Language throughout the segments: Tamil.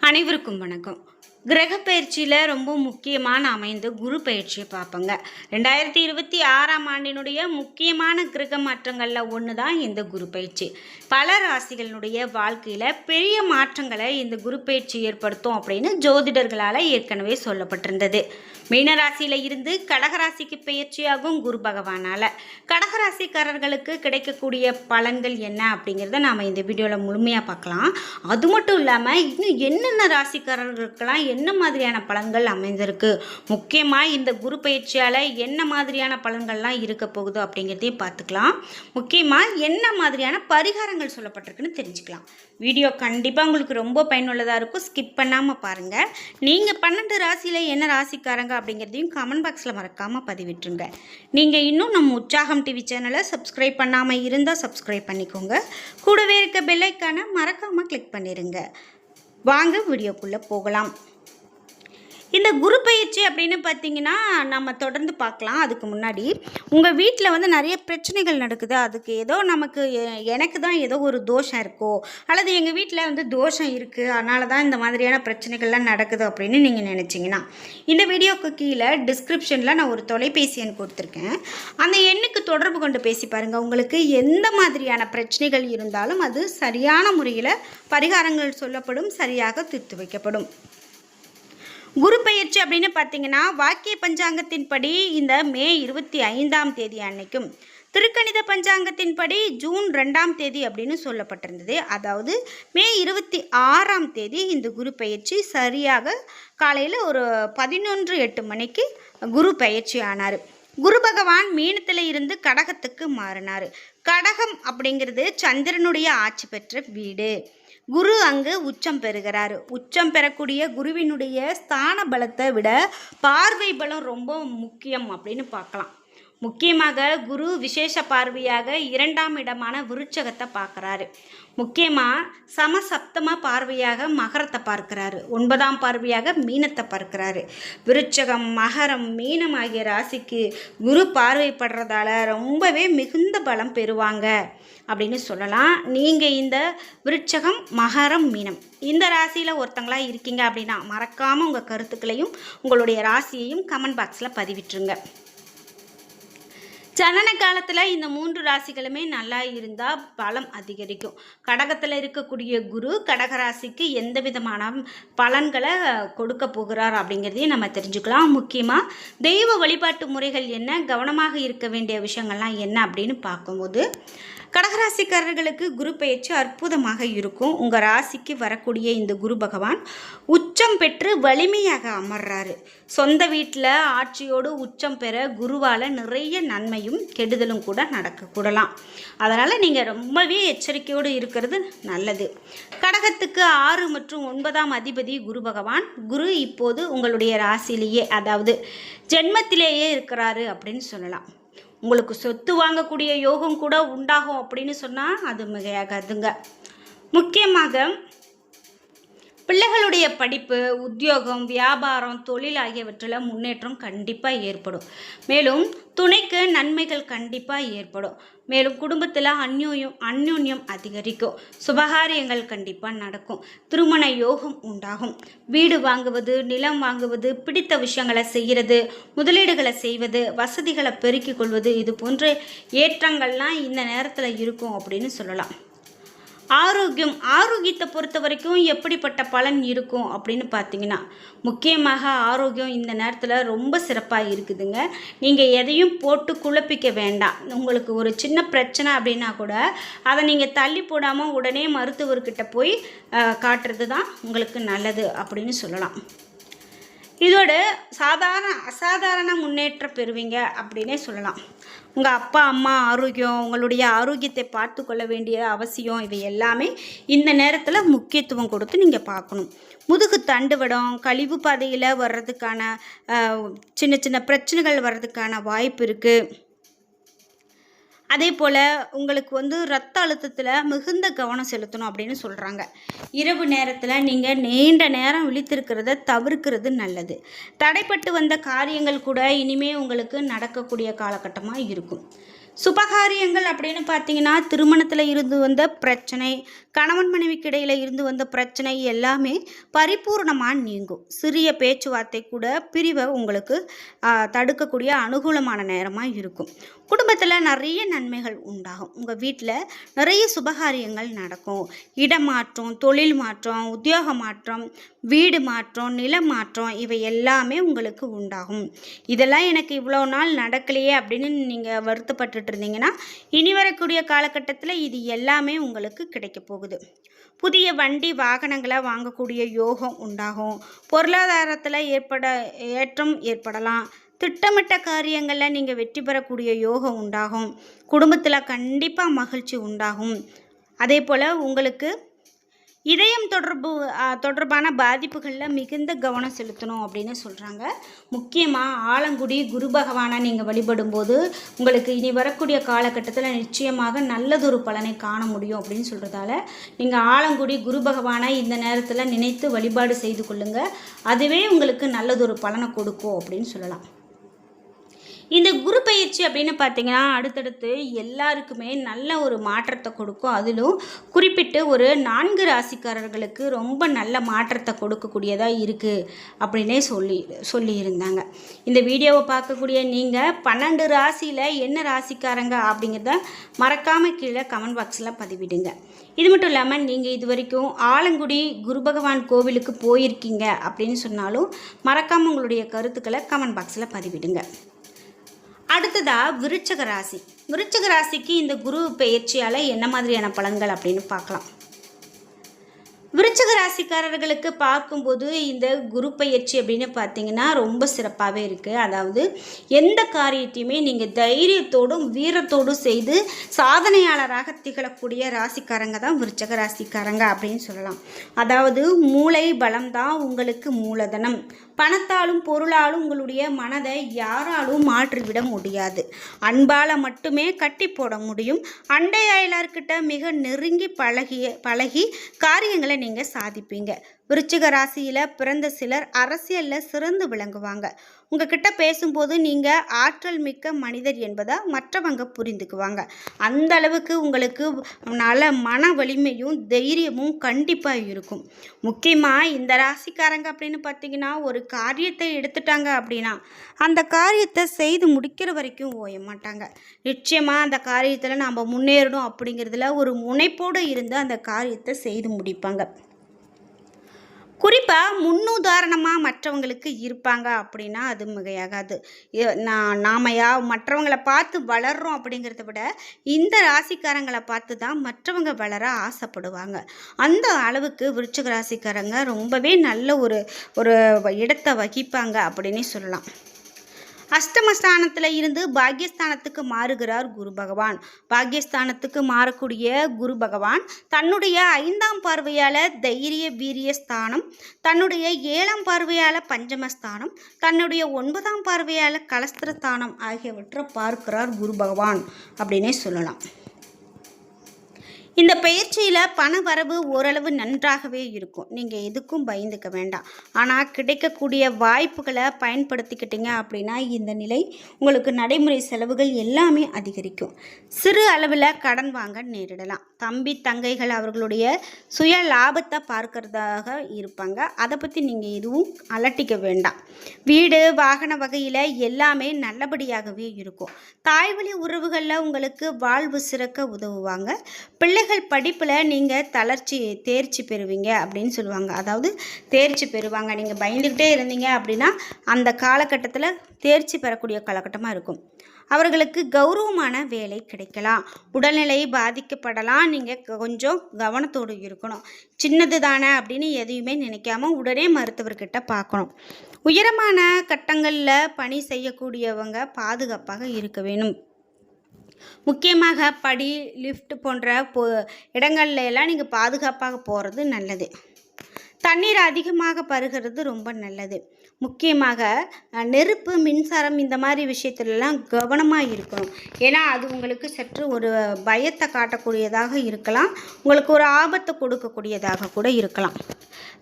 அனைவருக்கும் வணக்கம். கிரக பயிற்சியில் ரொம்ப முக்கியமான அமைந்து குரு பயிற்சியை பார்ப்போங்க. 2026ஆம் ஆண்டினுடைய முக்கியமான கிரக மாற்றங்களில் ஒன்று தான் இந்த குரு பயிற்சி. பல ராசிகளினுடைய வாழ்க்கையில் பெரிய மாற்றங்களை இந்த குரு பயிற்சி ஏற்படுத்தும் அப்படின்னு ஜோதிடர்களால் ஏற்கனவே சொல்லப்பட்டிருந்தது. மீனராசியில் இருந்து கடகராசிக்கு பயிற்சியாகும் குரு பகவானால் கடகராசிக்காரர்களுக்கு கிடைக்கக்கூடிய பலன்கள் என்ன அப்படிங்கிறத நாம் இந்த வீடியோவில் முழுமையாக பார்க்கலாம். அது மட்டும் இல்லாமல் இன்னும் என்னென்ன ராசிக்காரர்களுக்கெல்லாம் என்ன மாதிரியான பலன்கள் அமைந்திருக்கு, முக்கியமாக இந்த குரு பயிற்சியால் என்ன மாதிரியான பலன்கள்லாம் இருக்க போகுது அப்படிங்கிறதையும் பார்த்துக்கலாம். முக்கியமாக என்ன மாதிரியான பரிகாரங்கள் சொல்லப்பட்டிருக்குன்னு தெரிஞ்சுக்கலாம். வீடியோ கண்டிப்பாக உங்களுக்கு ரொம்ப பயனுள்ளதாக இருக்கும். ஸ்கிப் பண்ணாமல் பாருங்கள். நீங்கள் 12 ராசியில் என்ன ராசிக்காரங்க அப்படிங்கிறதையும் கமெண்ட் பாக்ஸில் மறக்காமல் பதிவிட்டுருங்க. நீங்கள் இன்னும் நம்ம உற்சாகம் டிவி சேனலை சப்ஸ்கிரைப் பண்ணாமல் இருந்தால் சப்ஸ்கிரைப் பண்ணிக்கோங்க. கூடவே இருக்க பெல் ஐக்கானை மறக்காமல் கிளிக் பண்ணிடுங்க. வாங்க வீடியோக்குள்ளே போகலாம். இந்த குரு பயிற்சி அப்படின்னு பார்த்தீங்கன்னா நம்ம தொடர்ந்து பார்க்கலாம். அதுக்கு முன்னாடி உங்கள் வீட்டில் வந்து நிறைய பிரச்சனைகள் நடக்குது, அதுக்கு ஏதோ எனக்கு தான் ஏதோ ஒரு தோஷம் இருக்கோ, அல்லது எங்கள் வீட்டில் வந்து தோஷம் இருக்குது அதனால தான் இந்த மாதிரியான பிரச்சனைகள்லாம் நடக்குது அப்படின்னு நீங்கள் நினச்சிங்கன்னா இந்த வீடியோக்கு கீழே டிஸ்கிரிப்ஷனில் நான் ஒரு தொலைபேசி எண் கொடுத்துருக்கேன். அந்த எண்ணுக்கு தொடர்பு கொண்டு பேசி பாருங்கள். உங்களுக்கு எந்த மாதிரியான பிரச்சனைகள் இருந்தாலும் அது சரியான முறையில் பரிகாரங்கள் சொல்லப்படும், சரியாக தீர்த்து வைக்கப்படும். குரு பயிற்சி அப்படின்னு பார்த்தீங்கன்னா வாக்கிய பஞ்சாங்கத்தின்படி இந்த மே 25ஆம் தேதி அன்னைக்கும், திருக்கணித பஞ்சாங்கத்தின்படி ஜூன் 2ஆம் தேதி அப்படின்னு சொல்லப்பட்டிருந்தது. அதாவது மே 26ஆம் தேதி இந்த குரு பயிற்சி சரியாக காலையில் ஒரு 11:08 மணிக்கு குரு பயிற்சி ஆனார். குரு பகவான் மீனத்தில் இருந்து கடகத்துக்கு மாறினார். கடகம் அப்படிங்கிறது சந்திரனுடைய ஆட்சி பெற்ற வீடு. குரு அங்கு உச்சம் பெறுகிறார். உச்சம் பெறக்கூடிய குருவினுடைய ஸ்தான பலத்தை விட பார்வை பலம் ரொம்ப முக்கியம் அப்படின்னு பார்க்கலாம். முக்கியமாக குரு விசேஷ பார்வையாக 2ஆம் இடமான விருச்சகத்தை பார்க்குறாரு. முக்கியமாக சமசப்தம பார்வையாக மகரத்தை பார்க்குறாரு. 9ஆம் பார்வையாக மீனத்தை பார்க்குறாரு. விருச்சகம், மகரம், மீனம் ஆகிய ராசிக்கு குரு பார்வைப்படுறதால ரொம்பவே மிகுந்த பலம் பெறுவாங்க அப்படின்னு சொல்லலாம். நீங்கள் இந்த விருச்சகம், மகரம், மீனம் இந்த ராசியில் ஒருத்தங்களா இருக்கீங்க அப்படின்னா மறக்காமல் உங்கள் கருத்துக்களையும் உங்களுடைய ராசியையும் கமெண்ட் பாக்ஸில் பதிவிட்டுருங்க. ஜனன காலத்தில் இந்த 3 ராசிகளுமே நல்லா இருந்தால் பலம் அதிகரிக்கும். கடகத்தில் இருக்கக்கூடிய குரு கடகராசிக்கு எந்த விதமான பலன்களை கொடுக்க போகிறார் அப்படிங்கிறதையும் நம்ம தெரிஞ்சுக்கலாம். முக்கியமாக தெய்வ வழிபாட்டு முறைகள் என்ன, கவனமாக இருக்க வேண்டிய விஷயங்கள்லாம் என்ன அப்படின்னு பார்க்கும்போது கடகராசிக்காரர்களுக்கு குரு பயிற்சி அற்புதமாக இருக்கும். உங்கள் ராசிக்கு வரக்கூடிய இந்த குரு பகவான் உச்சம் பெற்று வலிமையாக அமர்றாரு. சொந்த வீட்டில் ஆட்சியோடு உச்சம் பெற குருவால் நிறைய நன்மையும் கெடுதலும் கூட நடக்கக்கூடலாம். அதனால் நீங்கள் ரொம்பவே எச்சரிக்கையோடு இருக்கிறது நல்லது. கடகத்துக்கு 6 மற்றும் 9ஆம் அதிபதி குரு பகவான். குரு இப்போது உங்களுடைய ராசியிலேயே, அதாவது ஜென்மத்திலேயே இருக்கிறாரு அப்படின்னு சொல்லலாம். உங்களுக்கு சொத்து வாங்கக்கூடிய யோகம் கூட உண்டாகும் அப்படின்னு சொன்னால் அது மிகையாகாதுங்க. முக்கியமாக பிள்ளைகளுடைய படிப்பு, உத்தியோகம், வியாபாரம், தொழில் ஆகியவற்றில் முன்னேற்றம் கண்டிப்பாக ஏற்படும். மேலும் துணைக்கு நன்மைகள் கண்டிப்பாக ஏற்படும். மேலும் குடும்பத்தில் அந்யோன்யம் அதிகரிக்கும். சுபகாரியங்கள் கண்டிப்பாக நடக்கும். திருமண யோகம் உண்டாகும். வீடு வாங்குவது, நிலம் வாங்குவது, பிடித்த விஷயங்களை செய்கிறது, முதலீடுகளை செய்வது, வசதிகளை பெருக்கிக் கொள்வது, இது போன்ற ஏற்றங்கள்லாம் இந்த நேரத்தில் இருக்கும் அப்படின்னு சொல்லலாம். ஆரோக்கியத்தை பொறுத்த வரைக்கும் எப்படிப்பட்ட பலன் இருக்கும் அப்படின்னு பார்த்தீங்கன்னா முக்கியமாக ஆரோக்கியம் இந்த நேரத்தில் ரொம்ப சிறப்பாக இருக்குதுங்க. நீங்கள் எதையும் போட்டு குழப்பிக்க வேண்டாம். உங்களுக்கு ஒரு சின்ன பிரச்சனை அப்படின்னா கூட அதை நீங்கள் தள்ளி போடாமல் உடனே மருத்துவர்கிட்ட போய் காட்டுறது தான் உங்களுக்கு நல்லது அப்படின்னு சொல்லலாம். இதோட அசாதாரண முன்னேற்றம் பெறுவீங்க அப்படின்னே சொல்லலாம். உங்கள் அப்பா அம்மா ஆரோக்கியம், உங்களுடைய ஆரோக்கியத்தை பார்த்து கொள்ள வேண்டிய அவசியம், இவை எல்லாமே இந்த நேரத்தில் முக்கியத்துவம் கொடுத்து நீங்கள் பார்க்கணும். முதுகு தண்டுவடம், கழிவு பாதையில் வர்றதுக்கான சின்ன சின்ன பிரச்சனைகள் வர்றதுக்கான வாய்ப்பு இருக்குது. அதே போல் உங்களுக்கு வந்து இரத்த அழுத்தத்தில் மிகுந்த கவனம் செலுத்தணும் அப்படின்னு சொல்கிறாங்க. இரவு நேரத்தில் நீங்கள் நீண்ட நேரம் விழித்திருக்கிறத தவிர்க்கிறது நல்லது. தடைப்பட்டு வந்த காரியங்கள் கூட இனிமேல் உங்களுக்கு நடக்கக்கூடிய காலகட்டமாக இருக்கும். சுபகாரியங்கள் அப்படின்னு பார்த்தீங்கன்னா திருமணத்தில் இருந்து வந்த பிரச்சனை, கணவன் மனைவிக்கு இடையில் இருந்து வந்த பிரச்சனை எல்லாமே பரிபூர்ணமாக நீங்கும். சிறிய பேச்சுவார்த்தை கூட பிரிவை உங்களுக்கு தடுக்கக்கூடிய அனுகூலமான நேரமாக இருக்கும். குடும்பத்தில் நிறைய நன்மைகள் உண்டாகும். உங்கள் வீட்டில் நிறைய சுபகாரியங்கள் நடக்கும். இடமாற்றம், தொழில் மாற்றம், உத்தியோக மாற்றம், வீடு மாற்றம், நில மாற்றம் இவை எல்லாமே உங்களுக்கு உண்டாகும். இதெல்லாம் எனக்கு இவ்வளோ நாள் நடக்கலையே அப்படின்னு நீங்கள் வருத்தப்பட்டுட்டு இருந்தீங்கன்னா இனி வரக்கூடிய காலகட்டத்தில் இது எல்லாமே உங்களுக்கு கிடைக்க போகுது. புதிய வண்டி வாகனங்களை வாங்கக்கூடிய யோகம் உண்டாகும். பொருளாதாரத்தில் ஏற்றம் ஏற்படலாம். திட்டமிட்ட காரியங்களில் நீங்கள் வெற்றி பெறக்கூடிய யோகம் உண்டாகும். குடும்பத்தில் கண்டிப்பாக மகிழ்ச்சி உண்டாகும். அதே போல் உங்களுக்கு இதயம் தொடர்பான பாதிப்புகளில் மிகுந்த கவனம் செலுத்தணும் அப்படின்னு சொல்கிறாங்க. முக்கியமாக ஆலங்குடி குரு பகவானை நீங்கள் வழிபடும்போது உங்களுக்கு இனி வரக்கூடிய காலகட்டத்தில் நிச்சயமாக நல்லதொரு பலனை காண முடியும் அப்படின்னு சொல்கிறதால நீங்கள் ஆலங்குடி குரு பகவானை இந்த நேரத்தில் நினைத்து வழிபாடு செய்து கொள்ளுங்கள். அதுவே உங்களுக்கு நல்லதொரு பலனை கொடுக்கும் அப்படின்னு சொல்லலாம். இந்த குரு பயிற்சி அப்படின்னு பார்த்தீங்கன்னா அடுத்தடுத்து எல்லாருக்குமே நல்ல ஒரு மாற்றத்தை கொடுக்கும். அதிலும் குறிப்பிட்டு ஒரு 4 ராசிக்காரர்களுக்கு ரொம்ப நல்ல மாற்றத்தை கொடுக்கக்கூடியதாக இருக்குது அப்படின்னே சொல்லியிருந்தாங்க. இந்த வீடியோவை பார்க்கக்கூடிய நீங்கள் 12 ராசியில் என்ன ராசிக்காரங்க அப்படிங்கிறத மறக்காமல் கீழே கமெண்ட் பாக்ஸில் பதிவிடுங்க. இது மட்டும் இல்லாமல் நீங்கள் இது வரைக்கும் ஆலங்குடி குரு பகவான் கோவிலுக்கு போயிருக்கீங்க அப்படின்னு சொன்னாலும் மறக்காமல் உங்களுடைய கருத்துக்களை கமெண்ட் பாக்ஸில் பதிவிடுங்க. அடுத்ததாக விருச்சிக ராசி. விருச்சிக ராசிக்கு இந்த குரு பெயர்ச்சியால் என்ன மாதிரியான பலன்கள் அப்படின்னு பார்க்கலாம். விருச்சிக ராசிக்காரர்களுக்கு பார்க்கும்போது இந்த குரு பயிற்சி அப்படின்னு பார்த்தீங்கன்னா ரொம்ப சிறப்பாகவே இருக்குது. அதாவது எந்த காரியத்தையுமே நீங்கள் தைரியத்தோடும் வீரத்தோடும் செய்து சாதனையாளராக திகழக்கூடிய ராசிக்காரங்க தான் விருச்சிக ராசிக்காரங்க அப்படின்னு சொல்லலாம். அதாவது மூளை பலம்தான் உங்களுக்கு மூலதனம். பணத்தாலும் பொருளாலும் உங்களுடைய மனதை யாராலும் மாற்றிவிட முடியாது. அன்பால் மட்டுமே கட்டி போட முடியும். அண்டை அயலார்கிட்ட மிக நெருங்கி பழகி காரியங்களை நீங்கள் சாதிப்பீங்க. விருச்சிக ராசியில் பிறந்த சிலர் அரசியலில் சிறந்து விளங்குவாங்க. உங்ககிட்ட பேசும்போது நீங்கள் ஆற்றல் மிக்க மனிதர் என்பதை மற்றவங்க புரிந்துக்குவாங்க. அந்த அளவுக்கு உங்களுக்கு நல்ல மன வலிமையும் தைரியமும் கண்டிப்பாக இருக்கும். முக்கியமாக இந்த ராசிக்காரங்க அப்படின்னு பார்த்தீங்கன்னா ஒரு காரியத்தை எடுத்துட்டாங்க அப்படின்னா அந்த காரியத்தை செய்து முடிக்கிற வரைக்கும் ஓய மாட்டாங்க. நிச்சயமாக அந்த காரியத்தில் நாம் முன்னேறணும் அப்படிங்கிறதுல ஒரு முனைப்போடு இருந்து அந்த காரியத்தை செய்து முடிப்பாங்க. குறிப்பாக முன்னுதாரணமாக மற்றவங்களுக்கு இருப்பாங்க அப்படின்னா அது மிகையாகாது. மற்றவங்களை பார்த்து வளர்கிறோம் அப்படிங்கிறத விட இந்த ராசிக்காரங்களை பார்த்து தான் மற்றவங்க வளர ஆசைப்படுவாங்க. அந்த அளவுக்கு விருச்சிக ராசிக்காரங்க ரொம்பவே நல்ல ஒரு இடத்தை வகிப்பாங்க அப்படின்னே சொல்லலாம். அஷ்டமஸ்தானத்தில் இருந்து பாக்யஸ்தானத்துக்கு மாறுகிறார் குரு பகவான். பாக்யஸ்தானத்துக்கு மாறக்கூடிய குரு பகவான் தன்னுடைய 5ஆம் பார்வையால் தைரிய வீரியஸ்தானம், தன்னுடைய 7ஆம் பார்வையால் பஞ்சமஸ்தானம், தன்னுடைய 9ஆம் பார்வையால் கலஸ்திரஸ்தானம் ஆகியவற்றை பார்க்கிறார் குரு பகவான் அப்படின்னே சொல்லலாம். இந்த பயிற்சியில் பண வரவு ஓரளவு நன்றாகவே இருக்கும். நீங்கள் எதுக்கும் பயந்துக்க வேண்டாம். ஆனால் கிடைக்கக்கூடிய வாய்ப்புகளை பயன்படுத்திக்கிட்டீங்க அப்படின்னா இந்த நிலை உங்களுக்கு நடைமுறை செலவுகள் எல்லாமே அதிகரிக்கும். சிறு அளவில் கடன் வாங்க நேரிடலாம். தம்பி தங்கைகள் அவர்களுடைய சுய லாபத்தை பார்க்கறதாக இருப்பாங்க. அதை பற்றி நீங்கள் எதுவும் அலட்டிக்க வேண்டாம். வீடு வாகன வகையில் எல்லாமே நல்லபடியாகவே இருக்கும். தாய்வழி உறவுகளில் உங்களுக்கு வாழ்வு சிறக்க உதவுவாங்க. பிள்ளைகள் படிப்பில் நீங்கள் தேர்ச்சி பெறுவீங்க அப்படின்னு சொல்லுவாங்க. அதாவது தேர்ச்சி பெறுவாங்க. நீங்கள் பயந்துக்கிட்டே இருந்தீங்க அப்படின்னா அந்த காலகட்டத்தில் தேர்ச்சி பெறக்கூடிய காலகட்டமாக இருக்கும். அவர்களுக்கு கௌரவமான வேலை கிடைக்கலாம். உடல்நிலை பாதிக்கப்படலாம். நீங்கள் கொஞ்சம் கவனத்தோடு இருக்கணும். சின்னது தானே அப்படின்னு எதையுமே நினைக்காம உடனே மருத்துவர்கிட்ட பார்க்கணும். உயரமான கட்டங்களில் பணி செய்யக்கூடியவங்க பாதுகாப்பாக இருக்க வேணும். முக்கியமாக படி, லிஃப்ட் போன்ற இடங்கள்ல எல்லாம் நீங்கள் பாதுகாப்பாக போகிறது நல்லது. தண்ணீர் அதிகமாக பருகிறது ரொம்ப நல்லது. முக்கியமாக நெருப்பு, மின்சாரம் இந்த மாதிரி விஷயத்துலலாம் கவனமாக இருக்கணும். ஏன்னா அது உங்களுக்கு சற்று ஒரு பயத்தை காட்டக்கூடியதாக இருக்கலாம். உங்களுக்கு ஒரு ஆபத்தை கொடுக்கக்கூடியதாக கூட இருக்கலாம்.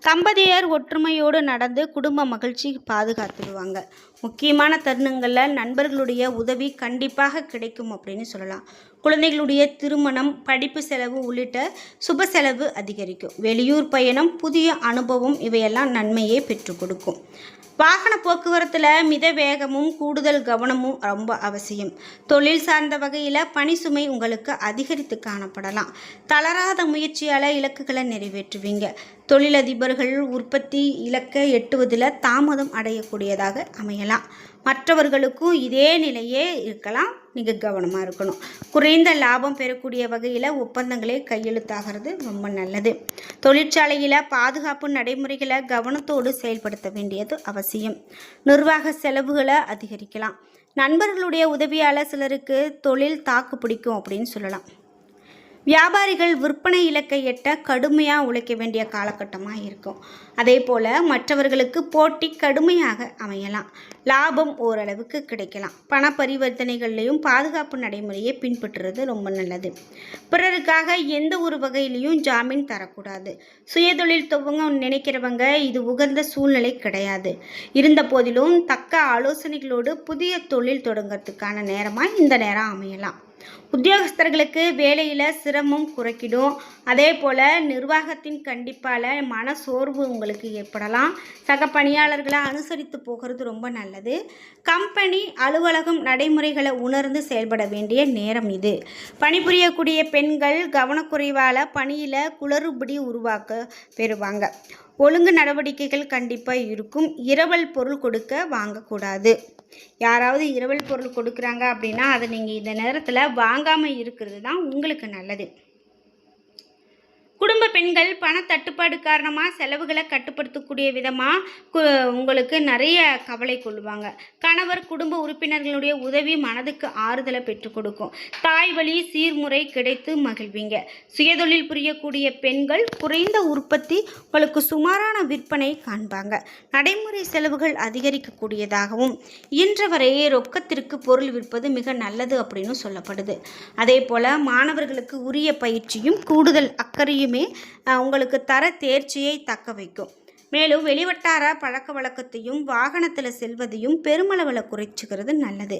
தம்பதியர் ஒற்றுமையோடு நடந்து குடும்ப மகிழ்ச்சி பாதுகாத்துடுவாங்க. முக்கியமான தருணங்களில் நண்பர்களுடைய உதவி கண்டிப்பாக கிடைக்கும் அப்படின்னு சொல்லலாம். குழந்தைகளுடைய திருமணம், படிப்பு செலவு உள்ளிட்ட சுப செலவு அதிகரிக்கும். வெளியூர் பயணம், புதிய அனுபவம் இவையெல்லாம் நன்மையை பெற்றுக் கொடுக்கும். வாகன போக்குவரத்தில் மித வேகமும் கூடுதல் கவனமும் ரொம்ப அவசியம். தொழில் சார்ந்த வகையில் பணி சுமை உங்களுக்கு அதிகரித்து காணப்படலாம். தளராத முயற்சியால் இலக்குகளை நிறைவேற்றுவீங்க. தொழிலதிபர்கள் உற்பத்தி இலக்கை எட்டுவதில் தாமதம் அடையக்கூடியதாக அமையலாம். மற்றவர்களுக்கும் இதே நிலையே இருக்கலாம். நீங்கள் கவனமாக இருக்கணும். குறைந்த லாபம் பெறக்கூடிய வகையில் ஒப்பந்தங்களே கையெழுத்தாகிறது ரொம்ப நல்லது. தொழிற்சாலையில் பாதுகாப்பு நடைமுறைகளை கவனத்தோடு செயல்படுத்த வேண்டியது அவசியம். நிர்வாக செலவுகளை அதிகரிக்கலாம். நண்பர்களுடைய உதவியால் சிலருக்கு தொழில் தாக்கு பிடிக்கும் அப்படின்னு சொல்லலாம். வியாபாரிகள் விற்பனை இலக்கை எட்ட கடுமையாக உழைக்க வேண்டிய காலகட்டமாக இருக்கும். அதே போல் மற்றவர்களுக்கு போட்டி கடுமையாக அமையலாம். லாபம் ஓரளவுக்கு கிடைக்கலாம். பண பரிவர்த்தனைகள்லையும் பாதுகாப்பு நடைமுறையை பின்பற்றுறது ரொம்ப நல்லது. பிறருக்காக எந்த ஒரு வகையிலையும் ஜாமீன் தரக்கூடாது. சுயதொழில் துவங்க நினைக்கிறவங்க இது உகந்த சூழ்நிலை கிடையாது. இருந்த போதிலும் தக்க ஆலோசனைகளோடு புதிய தொழில் தொடங்கிறதுக்கான நேரமாக இந்த நேரம் அமையலாம். உத்தியோகஸ்தர்களுக்கு வேலையில் சிரமம் குறைக்கிடும். அதே போல் நிர்வாகத்தின் கண்டிப்பால் மன சோர்வு உங்களுக்கு ஏற்படலாம். சக பணியாளர்களை அனுசரித்து போகிறது ரொம்ப நல்லது. கம்பெனி அலுவலகம் நடைமுறைகளை உணர்ந்து செயல்பட வேண்டிய நேரம் இது. பணிபுரியக்கூடிய பெண்கள் கவனக்குறைவால் பணியில் குளறுபடி உருவாக்க பெறுவாங்க. ஒழுங்கு நடவடிக்கைகள் கண்டிப்பாக இருக்கும். இரவல் பொருள் கொடுக்க வாங்கக்கூடாது. யாராவது இரவல் பொருள் கொடுக்குறாங்க அப்படின்னா அதை நீங்கள் இந்த நேரத்தில் வாங்காமல் இருக்கிறது தான் உங்களுக்கு நல்லது. குடும்ப பெண்கள் பண தட்டுப்பாடு காரணமாக செலவுகளை கட்டுப்படுத்தக்கூடிய விதமாக உங்களுக்கு நிறைய கவலை கொள்வாங்க. கணவர் குடும்ப உறுப்பினர்களுடைய உதவி மனதுக்கு ஆறுதலை பெற்றுக் கொடுக்கும். தாய் வழி சீர்முறை கிடைத்து மகிழ்வீங்க. சுயதொழில் புரியக்கூடிய பெண்கள் குறைந்த உற்பத்தி உங்களுக்கு சுமாரான விற்பனை காண்பாங்க. நடைமுறை செலவுகள் அதிகரிக்கக்கூடியதாகவும் இயன்ற வரையே ரொக்கத்திற்கு பொருள் விற்பது மிக நல்லது அப்படின்னு சொல்லப்படுது. அதே போல் மாணவர்களுக்கு உரிய பயிற்சியும் கூடுதல் அக்கறையும் உங்களுக்கு தர தேர்ச்சியை தக்க வைக்கும். மேலும் வெளிவட்டார பழக்க வழக்கத்தையும் வாகனத்தில் செல்வதையும் பெருமளவில் குறைச்சிக்கிறது நல்லது.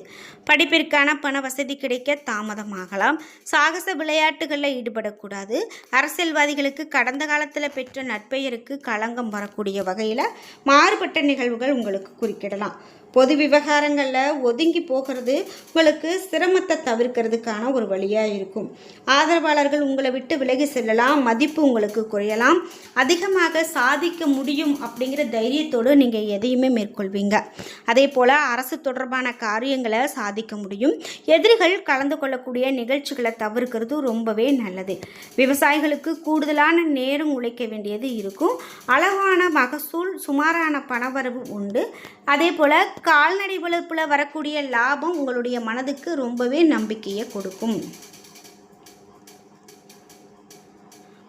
படிப்பிற்கான பண வசதி கிடைக்க தாமதமாகலாம். சாகச விளையாட்டுகளில் ஈடுபடக்கூடாது. அரசியல்வாதிகளுக்கு கடந்த காலத்தில் பெற்ற நற்பெயருக்கு களங்கம் வரக்கூடிய வகையில் மாறுபட்ட நிகழ்வுகள் உங்களுக்கு குறுக்கிடலாம். பொது விவகாரங்களில் ஒதுங்கி போகிறது உங்களுக்கு சிரமத்தை தவிர்க்கிறதுக்கான ஒரு வழியாக இருக்கும். ஆதரவாளர்கள் உங்களை விட்டு விலகி செல்லலாம். மதிப்பு உங்களுக்கு குறையலாம். அதிகமாக சாதிக்க முடியும் அப்படிங்கிற தைரியத்தோடு நீங்கள் எதையுமே மேற்கொள்வீங்க. அதே போல் அரசு தொடர்பான காரியங்களை சாதிக்க முடியும். எதிரிகள் கலந்து கொள்ளக்கூடிய நிகழ்ச்சிகளை தவிர்க்கிறது ரொம்பவே நல்லது. விவசாயிகளுக்கு கூடுதலான நேரம் உழைக்க வேண்டியது இருக்கும். அளவான மகசூல், சுமாரான பணவரவு உண்டு. அதே போல் கால்நடை வளர்ப்பில் வரக்கூடிய லாபம் உங்களுடைய மனதுக்கு ரொம்பவே நம்பிக்கையை கொடுக்கும்.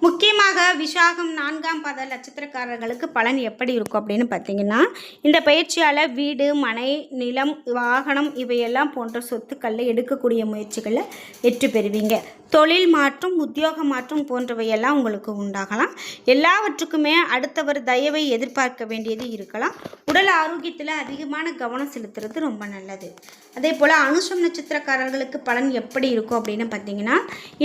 முக்கியமாக விசாகம் 4ஆம் பாத நட்சத்திரக்காரர்களுக்கு பலன் எப்படி இருக்கும் அப்படின்னு பார்த்தீங்கன்னா, இந்த பயிற்சியால் வீடு, மனை, நிலம், வாகனம் இவையெல்லாம் போன்ற சொத்துக்களில் எடுக்கக்கூடிய முயற்சிகளில் வெற்றி பெறுவீங்க. தொழில் மாற்றம், உத்தியோக மாற்றம் போன்றவையெல்லாம் உங்களுக்கு உண்டாகலாம். எல்லாவற்றுக்குமே அடுத்தவர் தயவை எதிர்பார்க்க வேண்டியது இருக்கலாம். உடல் ஆரோக்கியத்தில் அதிகமான கவனம் செலுத்துறது ரொம்ப நல்லது. அதே போல் அனுஷம் நட்சத்திரக்காரர்களுக்கு பலன் எப்படி இருக்கும் அப்படின்னு பார்த்தீங்கன்னா,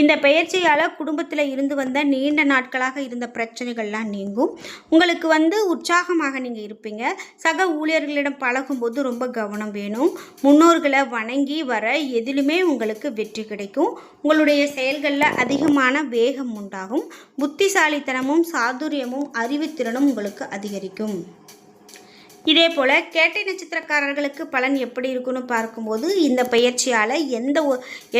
இந்த பயிற்சியால் குடும்பத்தில் இருந்து வந்த நீண்ட நாட்களாக இருந்த பிரச்சனைகள்லாம் நீங்கும். உங்களுக்கு உற்சாகமாக நீங்கள் இருப்பீங்க. சக ஊழியர்களிடம் பழகும்போது ரொம்ப கவனம் வேணும். முன்னோர்களை வணங்கி வர எதிலுமே உங்களுக்கு வெற்றி கிடைக்கும். உங்களுடைய செயல்களில் அதிகமான வேகம் உண்டாகும். புத்திசாலித்தனமும் சாதுரியமும் அறிவுத்திறனும் உங்களுக்கு அதிகரிக்கும். இதே போல் கேட்டை நட்சத்திரக்காரர்களுக்கு பலன் எப்படி இருக்குன்னு பார்க்கும்போது, இந்த பயிற்சியால்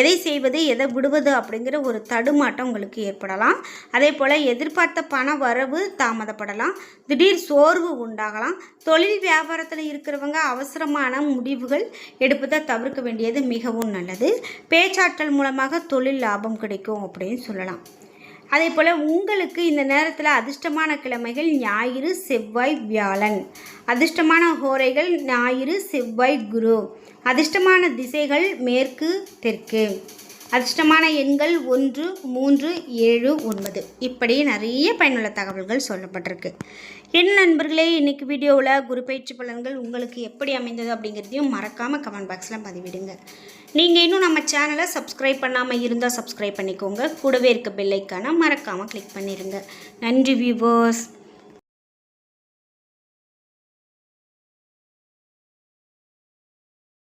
எதை செய்வது எதை விடுவது அப்படிங்கிற ஒரு தடுமாட்டம் உங்களுக்கு ஏற்படலாம். அதே போல் எதிர்பார்த்த பண வரவு தாமதப்படலாம். திடீர் சோர்வு உண்டாகலாம். தொழில் வியாபாரத்தில் இருக்கிறவங்க அவசரமான முடிவுகள் எடுப்பதை தவிர்க்க வேண்டியது மிகவும் நல்லது. பேச்சாற்றல் மூலமாக தொழில் லாபம் கிடைக்கும் அப்படின்னு சொல்லலாம். அதே போல் உங்களுக்கு இந்த நேரத்தில் அதிர்ஷ்டமான கிழமைகள் ஞாயிறு, செவ்வாய், வியாழன். அதிர்ஷ்டமான ஹோரைகள் ஞாயிறு, செவ்வாய், குரு. அதிர்ஷ்டமான திசைகள் மேற்கு, தெற்கு. அதிர்ஷ்டமான எண்கள் 1, 3, 7, 9. இப்படி நிறைய பயனுள்ள தகவல்கள் சொல்லப்பட்டிருக்கு. என் நண்பர்களே, இன்றைக்கி வீடியோவில் குரு பயிற்சி பலன்கள் உங்களுக்கு எப்படி அமைந்தது அப்படிங்கிறதையும் மறக்காமல் கமெண்ட் பாக்ஸில் பதிவிடுங்க. நீங்கள் இன்னும் நம்ம சேனலை சப்ஸ்கிரைப் பண்ணாமல் இருந்தால் சப்ஸ்கிரைப் பண்ணிக்கோங்க. கூடவே இருக்க பெல் ஐக்கானை மறக்காமல் கிளிக் பண்ணிடுங்க. நன்றி வியூவர்ஸ்.